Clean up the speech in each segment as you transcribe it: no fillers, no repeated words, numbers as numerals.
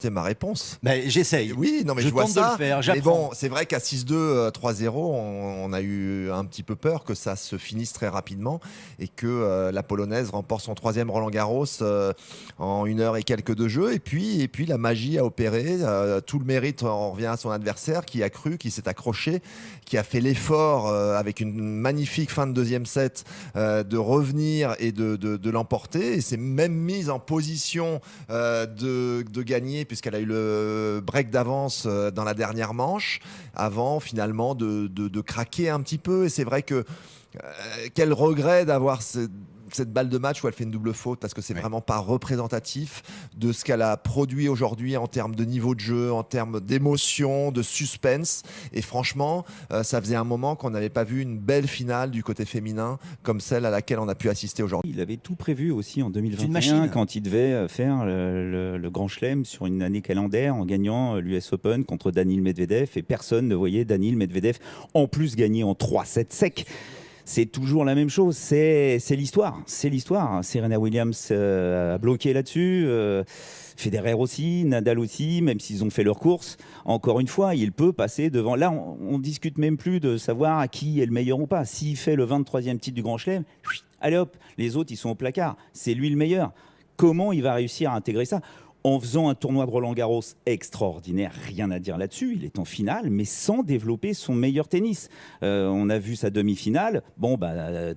C'est ma réponse. Mais j'essaye. Oui, non, mais je je vois tente ça. de le faire, Mais j'apprends. bon, c'est vrai qu'à 6-2, 3-0, on a eu un petit peu peur que ça se finisse très rapidement et que la Polonaise remporte son troisième Roland-Garros en 1 heure et quelques de jeu. Et puis la magie a opéré. Tout le mérite en revient à son adversaire qui a cru, qui s'est accroché, qui a fait l'effort avec une magnifique fin de deuxième set de revenir et de l'emporter. Et s'est même mise en position de gagner puisqu'elle a eu le break d'avance dans la dernière manche avant finalement de craquer un petit peu. Et c'est vrai que quel regret d'avoir cette balle de match où elle fait une double faute parce que c'est vraiment pas représentatif de ce qu'elle a produit aujourd'hui en termes de niveau de jeu, en termes d'émotion, de suspense. Et franchement, ça faisait un moment qu'on n'avait pas vu une belle finale du côté féminin comme celle à laquelle on a pu assister aujourd'hui. Il avait tout prévu aussi en une 2021 machine. quand il devait faire le Grand Chelem sur une année calendaire en gagnant l'US Open contre Daniil Medvedev et personne ne voyait Daniil Medvedev en plus gagner en 3-7 secs. C'est toujours la même chose, c'est l'histoire, c'est l'histoire. Serena Williams a bloqué là-dessus, Federer aussi, Nadal aussi, même s'ils ont fait leur course. Encore une fois, il peut passer devant. Là, on discute même plus de savoir à qui est le meilleur ou pas. S'il fait le 23e titre du Grand Chelem, allez hop, les autres, ils sont au placard. C'est lui le meilleur. Comment il va réussir à intégrer ça ? En faisant un tournoi de Roland-Garros extraordinaire, rien à dire là-dessus, il est en finale, mais sans développer son meilleur tennis. On a vu sa demi-finale, bon,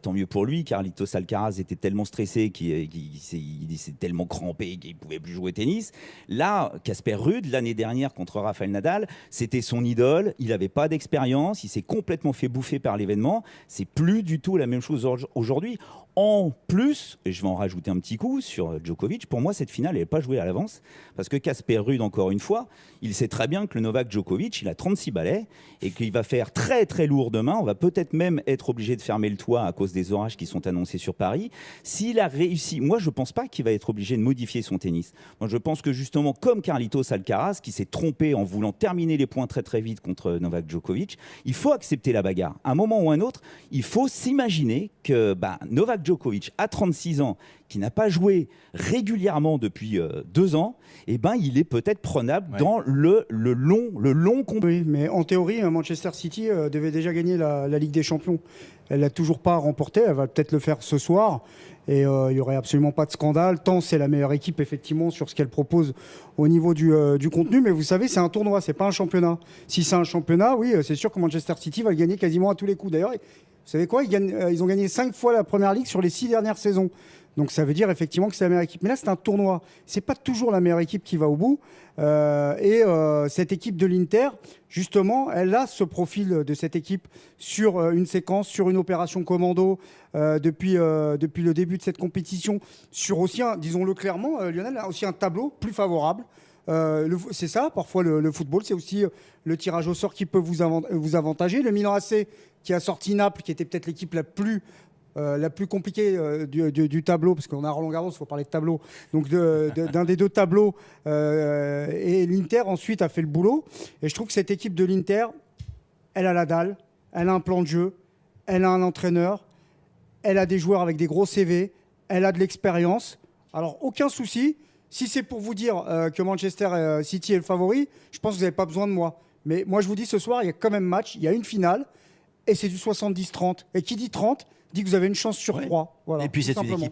tant mieux pour lui, Carlitos Alcaraz était tellement stressé qu'il s'est tellement crampé qu'il ne pouvait plus jouer au tennis. Là, Casper Ruud, l'année dernière contre Rafael Nadal, c'était son idole, il n'avait pas d'expérience, il s'est complètement fait bouffer par l'événement, c'est plus du tout la même chose aujourd'hui. En plus, et je vais en rajouter un petit coup sur Djokovic, pour moi cette finale n'est pas jouée à l'avance parce que Casper Ruud, encore une fois, il sait très bien que le Novak Djokovic, il a 36 balais et qu'il va faire très très lourd demain. On va peut-être même être obligé de fermer le toit à cause des orages qui sont annoncés sur Paris. S'il a réussi, moi je ne pense pas qu'il va être obligé de modifier son tennis. Moi je pense que justement, comme Carlitos Alcaraz, qui s'est trompé en voulant terminer les points très très vite contre Novak Djokovic, il faut accepter la bagarre. À un moment ou à un autre, il faut s'imaginer que Novak Djokovic, à 36 ans, qui n'a pas joué régulièrement depuis 2 ans, il est peut-être prenable dans le long combat. Oui, mais en théorie, Manchester City devait déjà gagner la Ligue des Champions. Elle l'a toujours pas remporté. Elle va peut-être le faire ce soir. Et il n'y aurait absolument pas de scandale, tant c'est la meilleure équipe, effectivement, sur ce qu'elle propose au niveau du contenu. Mais vous savez, c'est un tournoi, c'est pas un championnat. Si c'est un championnat, oui, c'est sûr que Manchester City va le gagner quasiment à tous les coups. D'ailleurs, vous savez quoi, ils ont gagné 5 fois la Première Ligue sur les 6 dernières saisons. Donc ça veut dire effectivement que c'est la meilleure équipe. Mais là, c'est un tournoi. C'est pas toujours la meilleure équipe qui va au bout. Cette équipe de l'Inter, justement, elle a ce profil de cette équipe sur une séquence, sur une opération commando depuis le début de cette compétition. Sur aussi, disons-le clairement, Lionel a aussi un tableau plus favorable. C'est ça, parfois le football, c'est aussi le tirage au sort qui peut vous avantager. Le Milan AC qui a sorti Naples, qui était peut-être l'équipe la plus compliquée du tableau, parce qu'on a Roland-Garros, il faut parler de tableau, donc d'un des deux tableaux, et l'Inter ensuite a fait le boulot. Et je trouve que cette équipe de l'Inter, elle a la dalle, elle a un plan de jeu, elle a un entraîneur, elle a des joueurs avec des gros CV, elle a de l'expérience. Alors aucun souci, si c'est pour vous dire que Manchester City est le favori, je pense que vous n'avez pas besoin de moi. Mais moi je vous dis, ce soir, il y a quand même match, il y a une finale, et c'est du 70-30. Et qui dit 30 dit que vous avez une chance sur 3. Voilà, et puis c'est une équipe